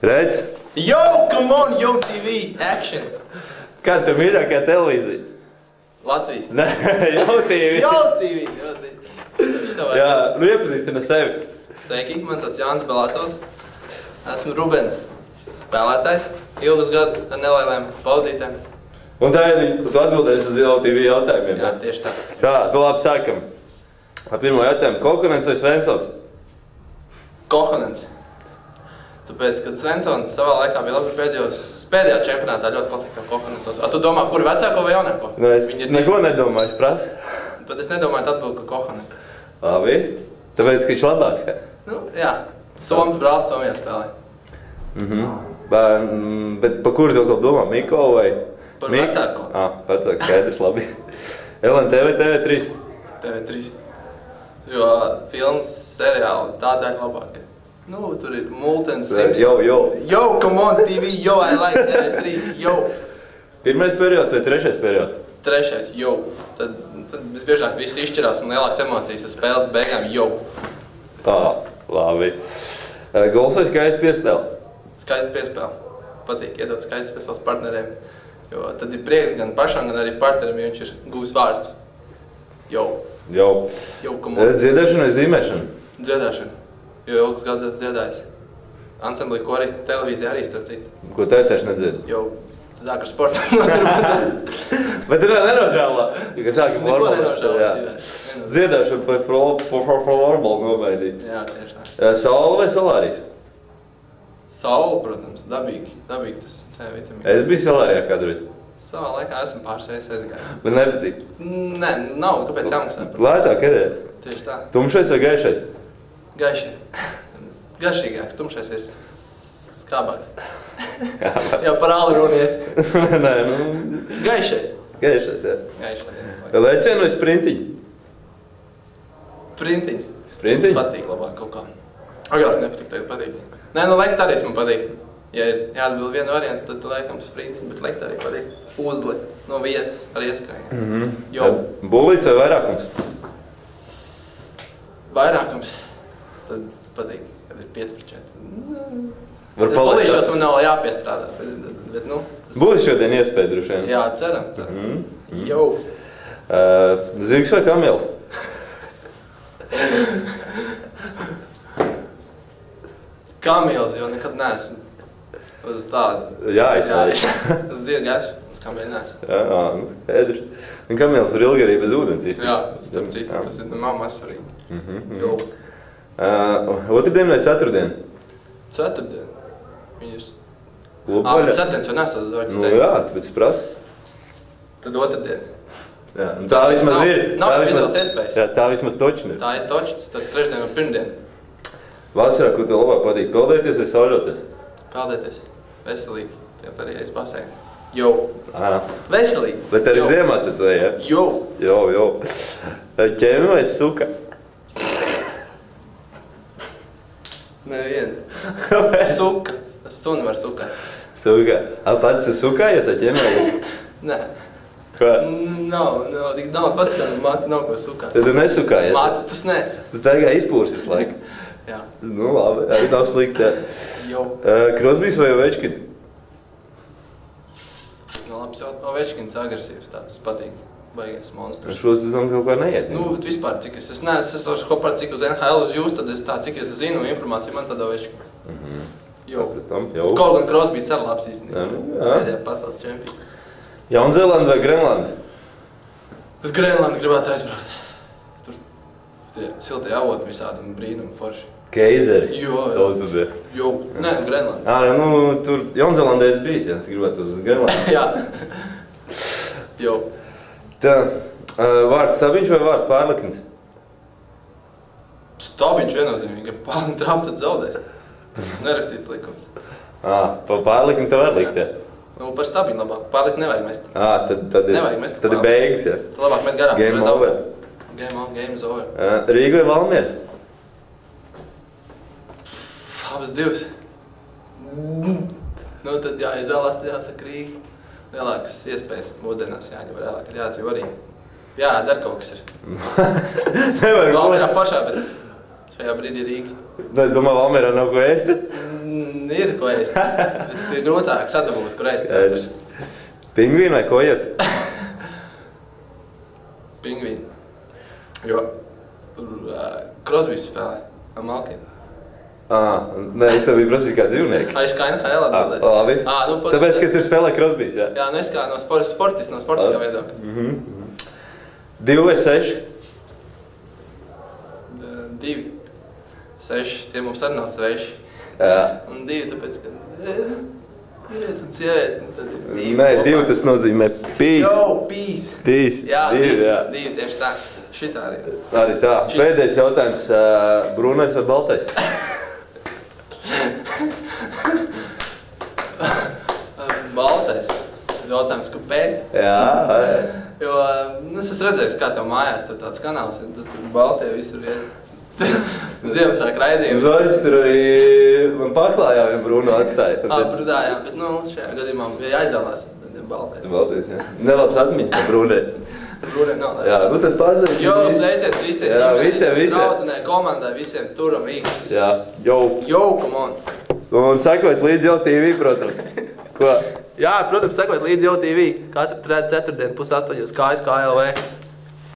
Redz? Yo, come on, Yo TV, action! Kāda tev mīļākā televīzija? Latvijas. Nē, Yo TV. Yo TV, Yo TV. Jā, nu iepazīstina sevi. Sveiki, man sauc Jānis Belāsovs. Esmu Rubens spēlētājs, ilgus gadus ar nelielām pauzītēm. Un tā ir, tu atbildēsi uz Yo TV jautājumiem. Jā, tieši tā. Tā, nu labi, sākam. Ar pirmo jautājumu, Kokonens vai Svensons? Kokonens. Tāpēc, kad Svensons savā laikā bija labi pēdējā čempionātā ļoti patika Kokonens. A, tu domā, kuri vecāko vai jaunāko? Nu, es neko nedomāju, es prasu. Tad es nedomāju, tad atbildu, ka Kokonens. Labi, tāpēc, ka viņš labāks, jā? Nu, jā. Somas brālis Somijā spēlē. Bet pa kuru tev kaut domā? Miko vai? Par vecāko. Vecāko, skaidrs, labi. LNTV, TV3? TV3. Jo filmas, seriāli, tādā ir labākie. Nu, tur ir Multens, Simpsons. Yo, come on, TV, yo, I like TV3, yo. Pirmais periods vai trešais periods? Trešais, yo. Tad visbiežāk visi izšķirās un lielākas emocijas ar spēles beigām, yo. Labi. Gols vai skaisti piespēle? Skaisti piespēle. Patīk iedot skaisti piespēles partneriem. Jo tad ir prieks gan pašam, gan arī partnerim, ja viņš ir gūs vārdus. Yo. Yo, come on. Dziedāšana vai zīmēšana? Dziedāšana. Jo ilgus gadus esmu dziedājis. Ansamblī, ko arī televīzija arī starp citu. Ko tētēši nedzied? Jo, zākar sportā. Bet tur nenožēlā, ka sāki Neko nenožēlā dzīvē. Dziedāšana vai florbalu nomainīt? Jā, tieši tā. Saula vai solārijas? Saula, protams, dabīgi tas C vitamīns. Es biju solārijā kādreiz. Savā laikā esmu pāršais aizgājis. Bet nepatīk? Nē, nav, kāpēc jāmaksā par? Lētāk, arī? Tieši tā. Tumšais vai gaišais? Gaišais. Garšīgāks, tumšais ir skābāks. Jā, par āli runiet. Nē, nu... Gaišais. Gaišais, jā. Gaišais. Lēcieni vai sprintiņi? Sprintiņi. Sprintiņi? Patīk labāk kaut kā. Agrāk nepatīk, tagad patīk. Nē, nu lektāries man patīk. Ja ir jāatbild viena variants, tad tu laikam sprintiņi, bet lektārī patīk. Uzli no vietas ar ieskrēju. Jo. Bulīts vai vairākums? Vairākums. Tad patīk, kad ir 5/4. Bulīšos man nav jāpiestrādā, bet nu... Būs šodien iespēja droši vien? Jā, cerams. Jo. Zirgs vai kamils? Kamils, jo nekad neesmu uz tādu. Jā, es uz zirga esmu, uz kamili neesmu. Jā, nu, skaidrs. Un kamils ir ilgi arī bez ūdens īsti. Jā, starp citu, tas ir mammas arī. Jo. Otrdien vai ceturtdien? Ceturtdien. Viņus... Bet ceturtdiens jau nesat uz vārds teikt. Nu jā, tāpēc es prasu. Tad otrdien. Jā, un tā vismaz ir. Nav izvēles iespējas. Jā, tā vismaz točni ir. Tā ir točni, tad trešdien un pirmdien. Vasarā, ko tev labāk patīk, peldēties vai sauļoties? Peldēties. Veselīgi. Tev arī es pasēju. Jo. Veselīgi. Bet arī ziemā tad vai, jā? Jo. Jo. Ķēmi vai suka? Neviena. Suka. Suni var sukāt. Suka. Pats sukājies vai ķēmējies? Nē. Ko? Nav pasakāt, mati nav ko sukāt. Tad tu nesukājies? Matas ne. Tas tagad izpūrs visu laiku. Jā. Nu labi, arī nav slikti. Jo. Krosbijs vai Ovečkins? Nu labs jau, Ovečkins agresīvs, tāds patīk. Baigais monstrs. Šo sezonu kaut kā neiet. Nu, bet vispār, cik es neesmu kopā, cik uz NHL uz jūs, tad es tā, cik es zinu informāciju, man tad Ovečkins. Jo. Kaut gan Krosbijs ar labs īstenībā. Pēdējā pasaules čempions. Jaunzēlanda vai Grenlanda? Uz Grenlandu gribētu aizbraukt. Tur tie siltie avoti visādi un brīnumi forši. Keizeri? Jo. Jo. Nē, Grenlanda. Nu, tur Jaunzēlandē es bijis, jā, gribētu uz Grenlandu. Jā. Jo. Tā, vārds Stabiņš vai vārds Pārlikins? Stabiņš viennozīmīgi, ja Pārlikini trāp, tad zaudēs. Nerakstīts likums. Pa Pārlikini tev var likt, jā? Nu, par Stabiņu labāk. Pārlikini nevajag mest. Tad ir beigas, jā? Tad labāk met garām. Game over. Game is over. Rīga vai Valmiera? Abas divas. Nu, tad jāizvēlās, tad jāsaka Rīga. Lielākas iespējas mūsdienās jāņem reālāk, jādzīvo arī. Jā, dar kaut kas ir. Valmierā pašā, bet šajā brīdī Rīga. Domā, Valmierā nav ko ēst? Ir, ko ēst. Bet ir grūtāk sadabūt, kur ēst. Pingvīni vai kojoti? Pingvīni. Jo tur Crosbys spēlē ar malkiem. Nē, es tev biju prasījis kā dzīvnieki. Es kā NHL atbildēju. Labi. Nu, Tāpēc, ka tur spēlē Crosbys, jā? Jā, es kā no sportiskā viedokļa. 2 vai 6? 2. 6. Tie mums arī nav sveši. Jā. Un 2, tāpēc, ka vīrietis un sievieti. Nē, 2 tas nozīmē pīs. Jo, pīs. Pīs. Jā, 2, 2 tieši tā. Šitā arī. Arī tā. Pēdējais jautājums. Brūnais vai baltais? Baltais. Jautājums, kāpēc? Jā. Jo, es esmu redzējis, kā tev mājās tur tāds kanāls ir, tur baltie visur iet. Ziemassvētku raidījums. Zoļs tur arī man paklājā vien Brūnu atstāja. Brudā, jā, bet šajā gadījumā, ja aizēlās, tad ir baltais. Baltais, jā. Nelabs atmiņas tā Brūnē. Brūnē nav. Jā, tad pazaudz. Jo, sveiciens visiem. Jā, visiem. Draudzene, komandai, visiem turam vīkus. Jā, jau. Come on. Un sekot līdz jau TV, protams. Ko? Jā, protams, sekot līdz jau TV. Katru ceturtdienu 7:30 KSK LV.